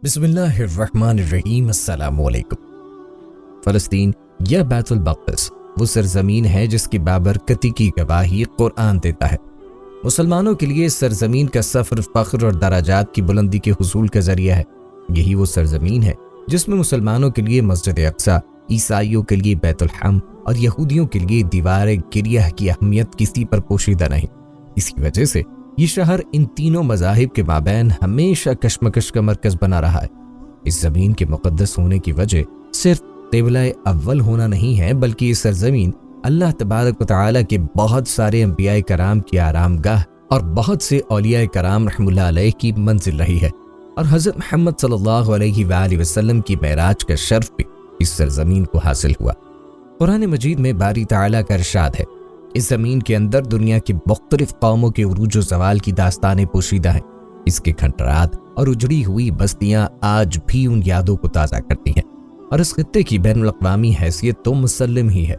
بسم اللہ الرحمن الرحیم۔ السلام علیکم۔ فلسطین یا بیت المقدس وہ سرزمین ہے جس کی بابرکتی کی گواہی قرآن دیتا ہے۔ مسلمانوں کے لیے اس سرزمین کا سفر فخر اور درجات کی بلندی کے حصول کا ذریعہ ہے۔ یہی وہ سرزمین ہے جس میں مسلمانوں کے لیے مسجد اقصی، عیسائیوں کے لیے بیت الحم اور یہودیوں کے لیے دیوار گریہ کی اہمیت کسی پر پوشیدہ نہیں۔ اسی وجہ سے یہ شہر ان تینوں مذاہب کے مابین ہمیشہ کشمکش کا مرکز بنا رہا ہے۔ اس زمین کے مقدس ہونے کی وجہ صرف قبلہ اول ہونا نہیں ہے، بلکہ یہ سرزمین اللہ تبارک و تعالیٰ کے بہت سارے انبیاء کرام کی آرام گاہ اور بہت سے اولیاء کرام رحم اللہ علیہ کی منزل رہی ہے، اور حضرت محمد صلی اللہ علیہ وآلہ وسلم کی معراج کا شرف بھی اس سرزمین کو حاصل ہوا۔ قرآن مجید میں باری تعالیٰ کا ارشاد ہے، اس زمین کے اندر دنیا کی مختلف قوموں کے عروج و زوال کی داستانیں پوشیدہ ہیں۔ اس کے کھنڈرات اور اجڑی ہوئی بستیاں آج بھی ان یادوں کو تازہ کرتی ہیں، اور اس خطے کی بین الاقوامی حیثیت تو مسلم ہی ہے۔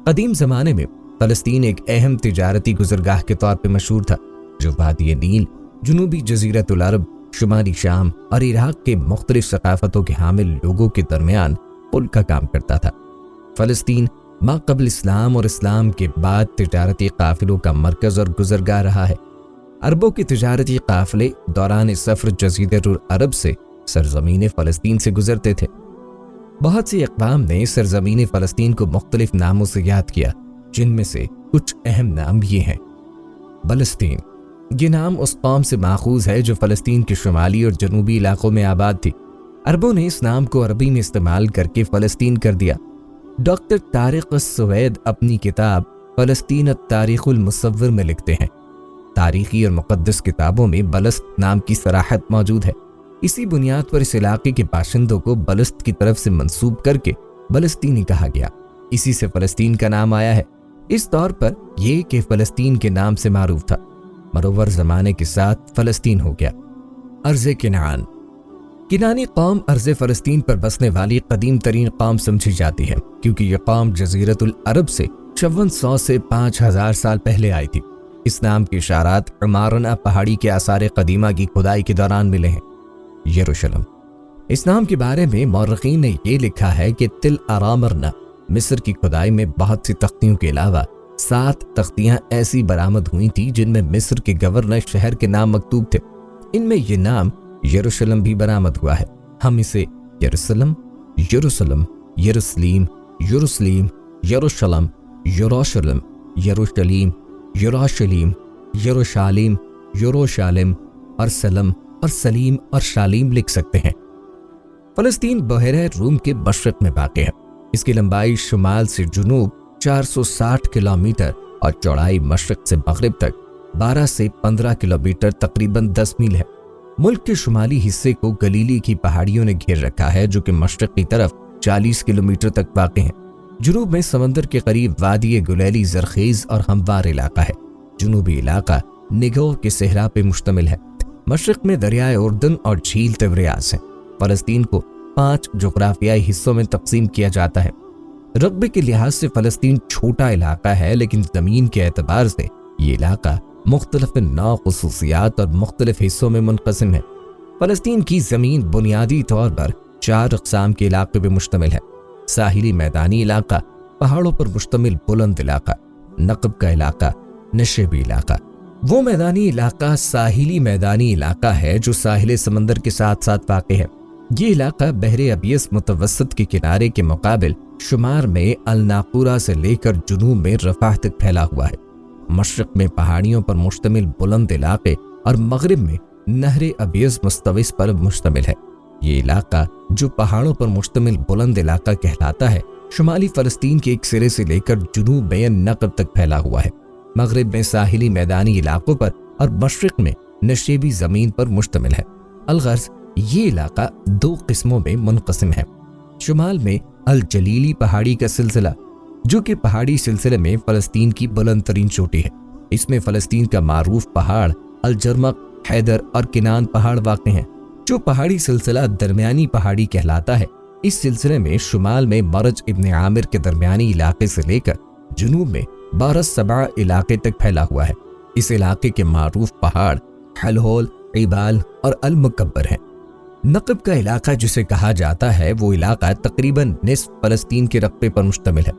قدیم زمانے میں فلسطین ایک اہم تجارتی گزرگاہ کے طور پہ مشہور تھا، جو وادی نیل، جنوبی جزیرۃ العرب، شمالی شام اور عراق کے مختلف ثقافتوں کے حامل لوگوں کے درمیان پل کا کام کرتا تھا۔ فلسطین ما قبل اسلام اور اسلام کے بعد تجارتی قافلوں کا مرکز اور گزرگاہ رہا ہے۔ عربوں کے تجارتی قافلے دوران سفر جزیرۃ العرب سے سرزمین فلسطین سے گزرتے تھے۔ بہت سی اقوام نے سرزمین فلسطین کو مختلف ناموں سے یاد کیا، جن میں سے کچھ اہم نام یہ ہیں۔ بلسطین، یہ نام اس قوم سے ماخوذ ہے جو فلسطین کے شمالی اور جنوبی علاقوں میں آباد تھی۔ عربوں نے اس نام کو عربی میں استعمال کر کے فلسطین کر دیا۔ ڈاکٹر طارق السوید اپنی کتاب فلسطین التاریخ المصور میں لکھتے ہیں، تاریخی اور مقدس کتابوں میں بلست نام کی صراحت موجود ہے۔ اسی بنیاد پر اس علاقے کے باشندوں کو بلست کی طرف سے منسوب کر کے بلسطینی کہا گیا، اسی سے فلسطین کا نام آیا ہے۔ اس طور پر یہ کہ فلسطین کے نام سے معروف تھا، مروّر زمانے کے ساتھ فلسطین ہو گیا۔ ارض کنعان، کنانی قوم ارض فلسطین پر بسنے والی قدیم ترین قوم سمجھی جاتی ہے، کیونکہ یہ قوم جزیرۃ العرب سے 5400 سے 5000 سال پہلے آئی تھی۔ اس نام کے اشارات عمارنہ پہاڑی کے آثار قدیمہ کی کھدائی کے دوران ملے ہیں۔ یروشلم، اس نام کے بارے میں مورخین نے یہ لکھا ہے کہ تل ارامرنہ مصر کی کھدائی میں بہت سی تختیوں کے علاوہ 7 تختیاں ایسی برآمد ہوئی تھی جن میں مصر کے گورنر شہر کے نام مکتوب تھے۔ ان میں یہ نام یروشلم بھی برآمد ہوا ہے۔ ہم اسے یروشلم، یروشلم، یروشلیم، یروشلیم، یروشلم، یروشلم، یروشلیم، یروشلیم، یروشالیم، یروشالم اور سلم اور سلیم اور شالیم لکھ سکتے ہیں۔ فلسطین بحیرہ روم کے مشرق میں واقع ہے۔ اس کی لمبائی شمال سے جنوب 460 کلومیٹر اور چوڑائی مشرق سے مغرب تک 12 سے 15 کلومیٹر تقریباً 10 میل ہے۔ ملک کے شمالی حصے کو گلیلی کی پہاڑیوں نے گھیر رکھا ہے، جو کہ مشرق کی طرف 40 کلومیٹر تک واقع ہیں۔ جنوب میں سمندر کے قریب وادی گلیلی زرخیز اور ہموار علاقہ ہے۔ جنوبی علاقہ نگو کے صحرا پہ مشتمل ہے۔ مشرق میں دریائے اردن اور جھیل تبریاس ہیں۔ فلسطین کو 5 جغرافیائی حصوں میں تقسیم کیا جاتا ہے۔ رقبے کے لحاظ سے فلسطین چھوٹا علاقہ ہے، لیکن زمین کے اعتبار سے یہ علاقہ مختلف نوع خصوصیات اور مختلف حصوں میں منقسم ہے۔ فلسطین کی زمین بنیادی طور پر 4 اقسام کے علاقے پہ مشتمل ہے: ساحلی میدانی علاقہ، پہاڑوں پر مشتمل بلند علاقہ، نقب کا علاقہ، نشیبی علاقہ۔ وہ میدانی علاقہ ساحلی میدانی علاقہ ہے جو ساحل سمندر کے ساتھ ساتھ واقع ہے۔ یہ علاقہ بحر ابیض متوسط کے کنارے کے مقابل شمال میں الناقورہ سے لے کر جنوب میں رفح تک پھیلا ہوا ہے۔ مشرق میں پہاڑیوں پر مشتمل بلند علاقے اور مغرب میں نہر ابیض مستوس پر مشتمل ہے۔ یہ علاقہ جو پہاڑوں پر مشتمل بلند علاقہ کہلاتا ہے، شمالی فلسطین کے ایک سرے سے لے کر جنوب میں نقب تک پھیلا ہوا ہے۔ مغرب میں ساحلی میدانی علاقوں پر اور مشرق میں نشیبی زمین پر مشتمل ہے۔ الغرض یہ علاقہ 2 قسموں میں منقسم ہے۔ شمال میں الجلیلی پہاڑی کا سلسلہ، جو کہ پہاڑی سلسلے میں فلسطین کی بلند ترین چوٹی ہے۔ اس میں فلسطین کا معروف پہاڑ الجرمق، حیدر اور کنان پہاڑ واقع ہیں۔ جو پہاڑی سلسلہ درمیانی پہاڑی کہلاتا ہے، اس سلسلے میں شمال میں مرج ابن عامر کے درمیانی علاقے سے لے کر جنوب میں بارہ سبع علاقے تک پھیلا ہوا ہے۔ اس علاقے کے معروف پہاڑ حلہول، عیبال اور المکبر ہیں۔ نقب کا علاقہ جسے کہا جاتا ہے وہ علاقہ تقریباً نصف فلسطین کے رقبے پر مشتمل ہے۔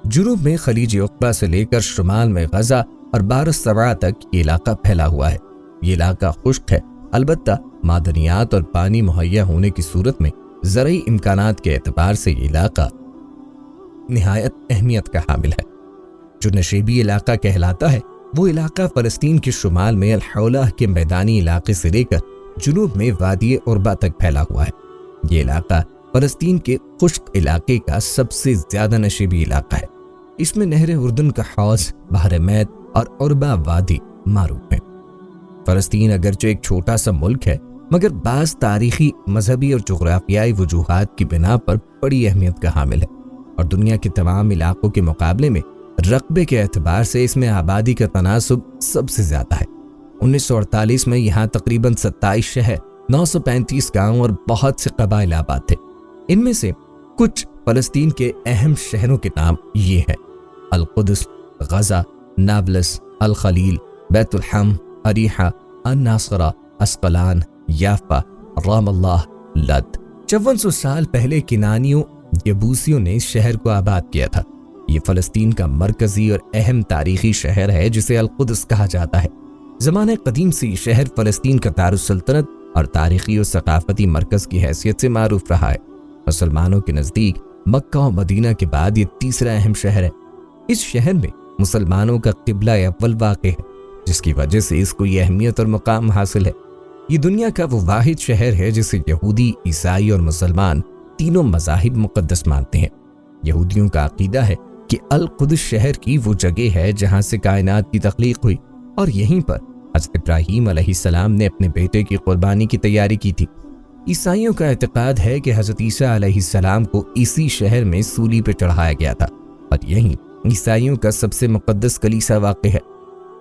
جنوب میں خلیج عقبہ سے لے کر شمال میں غزہ اور بحر الصباح تک یہ علاقہ پھیلا ہوا ہے۔ یہ علاقہ خشک ہے، البتہ معدنیات اور پانی مہیا ہونے کی صورت میں زرعی امکانات کے اعتبار سے یہ علاقہ نہایت اہمیت کا حامل ہے۔ جو نشیبی علاقہ کہلاتا ہے وہ علاقہ فلسطین کے شمال میں الحولہ کے میدانی علاقے سے لے کر جنوب میں وادی عربہ تک پھیلا ہوا ہے۔ یہ علاقہ فلسطین کے خشک علاقے کا سب سے زیادہ نشیبی علاقہ ہے۔ اس میں نہر اردن کا حوض، بحر میت اور عربہ وادی معروف ہیں۔ فلسطین اگرچہ ایک چھوٹا سا ملک ہے مگر بعض تاریخی، مذہبی اور جغرافیائی وجوہات کی بنا پر بڑی اہمیت کا حامل ہے اور دنیا کے تمام علاقوں کے مقابلے میں رقبے کے اعتبار سے اس میں آبادی کا تناسب سب سے زیادہ ہے۔ 1948 میں یہاں تقریباً 27 شہر، 935 گاؤں اور بہت سے قبائل آباد تھے۔ ان میں سے کچھ فلسطین کے اہم شہروں کے نام یہ ہیں: القدس، غزہ، نابلس، الخلیل، بیت الحم، اریحہ، الناصرہ، اسقلان، یافا، رام اللہ، لد۔ 5400 سال پہلے کنانیوں، یبوسیوں نے اس شہر کو آباد کیا تھا۔ یہ فلسطین کا مرکزی اور اہم تاریخی شہر ہے جسے القدس کہا جاتا ہے۔ زمانہ قدیم سے یہ شہر فلسطین کا دارالسلطنت اور تاریخی و ثقافتی مرکز کی حیثیت سے معروف رہا ہے۔ مسلمانوں کے نزدیک مکہ و مدینہ کے بعد یہ تیسرا اہم شہر ہے۔ اس شہر میں مسلمانوں کا قبلہ اول واقع ہے جس کی وجہ سے اس کو یہ اہمیت اور مقام حاصل ہے۔ یہ دنیا کا وہ واحد شہر ہے جسے یہودی، عیسائی اور مسلمان تینوں مذاہب مقدس مانتے ہیں۔ یہودیوں کا عقیدہ ہے کہ القدس شہر کی وہ جگہ ہے جہاں سے کائنات کی تخلیق ہوئی اور یہیں پر حضرت ابراہیم علیہ السلام نے اپنے بیٹے کی قربانی کی تیاری کی تھی۔ عیسائیوں کا اعتقاد ہے کہ حضرت عیسیٰ علیہ السلام کو اسی شہر میں سولی پہ چڑھایا گیا تھا اور یہیں عیسائیوں کا سب سے مقدس کلیسا واقع ہے۔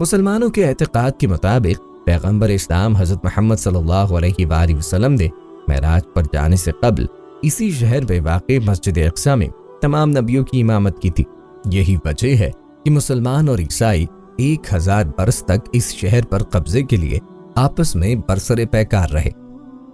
مسلمانوں کے اعتقاد کے مطابق پیغمبر اسلام حضرت محمد صلی اللہ علیہ وآلہ وسلم نے معراج پر جانے سے قبل اسی شہر میں واقع مسجد اقصی میں تمام نبیوں کی امامت کی تھی۔ یہی وجہ ہے کہ مسلمان اور عیسائی 1000 برس تک اس شہر پر قبضے کے لیے آپس میں برسر پیکار رہے۔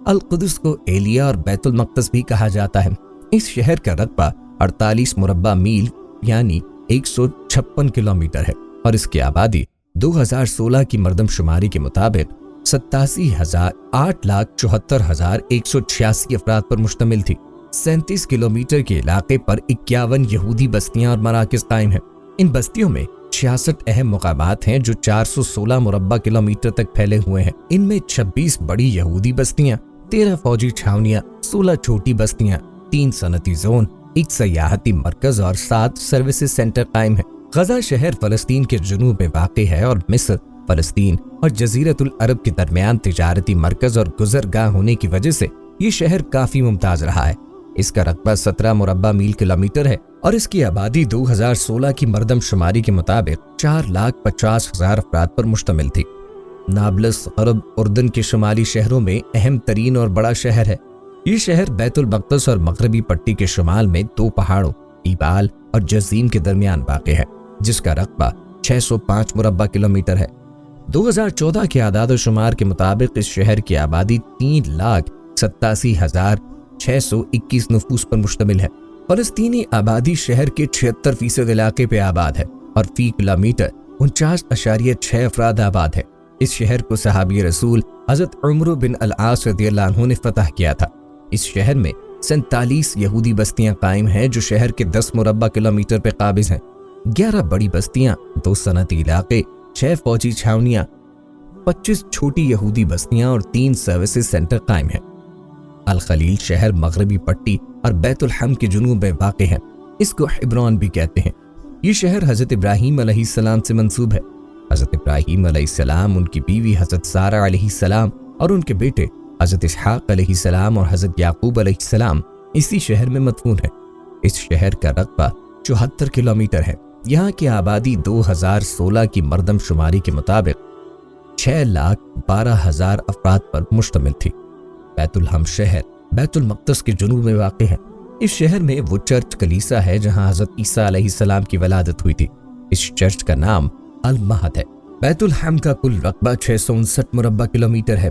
القدس کو ایلیا اور بیت المقدس بھی کہا جاتا ہے۔ اس شہر کا رقبہ 48 مربع میل یعنی 156 کلومیٹر ہے اور اس کی آبادی 2016 کی مردم شماری کے مطابق 87,874,186 افراد پر مشتمل تھی۔ 37 کلومیٹر کے علاقے پر 51 یہودی بستیاں اور مراکز قائم ہیں۔ ان بستیوں میں 66 اہم مقامات ہیں جو 416 مربع کلومیٹر تک پھیلے ہوئے ہیں۔ ان میں 26 بڑی یہودی بستیاں، 13 فوجی چھاونیاں، 16 چھوٹی بستیاں، 3 صنعتی زون، 1 سیاحتی مرکز اور 7 سروسز سینٹر قائم ہیں۔ غزہ شہر فلسطین کے جنوب میں واقع ہے اور مصر، فلسطین اور جزیرۃ العرب کے درمیان تجارتی مرکز اور گزرگاہ ہونے کی وجہ سے یہ شہر کافی ممتاز رہا ہے۔ اس کا رقبہ 17 مربع میل کلومیٹر ہے اور اس کی آبادی 2016 کی مردم شماری کے مطابق 4,50,000 افراد پر مشتمل تھی۔ نابلس غرب اردن کے شمالی شہروں میں اہم ترین اور بڑا شہر ہے۔ یہ شہر بیت المقدس اور مغربی پٹی کے شمال میں 2 پہاڑوں ایبال اور جزیم کے درمیان واقع ہے جس کا رقبہ 605 مربع کلومیٹر ہے۔ 2014 کے اعداد و شمار کے مطابق اس شہر کی آبادی 3,87,621 نفوس پر مشتمل ہے۔ فلسطینی آبادی شہر کے 76% علاقے پہ آباد ہے اور فی کلومیٹر 49.6 افراد آباد ہے۔ اس شہر کو صحابی رسول حضرت عمرو بن العاص رضی اللہ عنہ نے فتح کیا تھا۔ اس شہر میں 47 یہودی بستیاں قائم ہیں جو شہر کے 10 مربع کلومیٹر پہ قابض ہیں۔ 11 بڑی بستیاں، 2 صنعتی علاقے، 6 فوجی چھاونیاں، 25 چھوٹی یہودی بستیاں اور 3 سروسز سینٹر قائم ہیں۔ الخلیل شہر مغربی پٹی اور بیت الحم کے جنوب میں واقع ہے۔ اس کو حبرون بھی کہتے ہیں۔ یہ شہر حضرت ابراہیم علیہ السلام سے منسوب ہے۔ حضرت ابراہیم علیہ السلام، ان کی بیوی حضرت سارہ علیہ السلام اور ان کے بیٹے حضرت اسحاق علیہ السلام اور حضرت یعقوب علیہ السلام اسی شہر میں مدفون ہے۔ اس شہر کا رقبہ 74 کلومیٹر ہے۔ یہاں کی آبادی 2016 کی مردم شماری کے مطابق 6,12,000 افراد پر مشتمل تھی۔ بیت الحم شہر بیت المقدس کے جنوب میں واقع ہے۔ اس شہر میں وہ چرچ کلیسا ہے جہاں حضرت عیسیٰ علیہ السلام کی ولادت ہوئی تھی۔ اس چرچ کا نام المہد ہے۔ بیت الحم کا کل رقبہ 659 مربع کلومیٹر ہے۔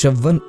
54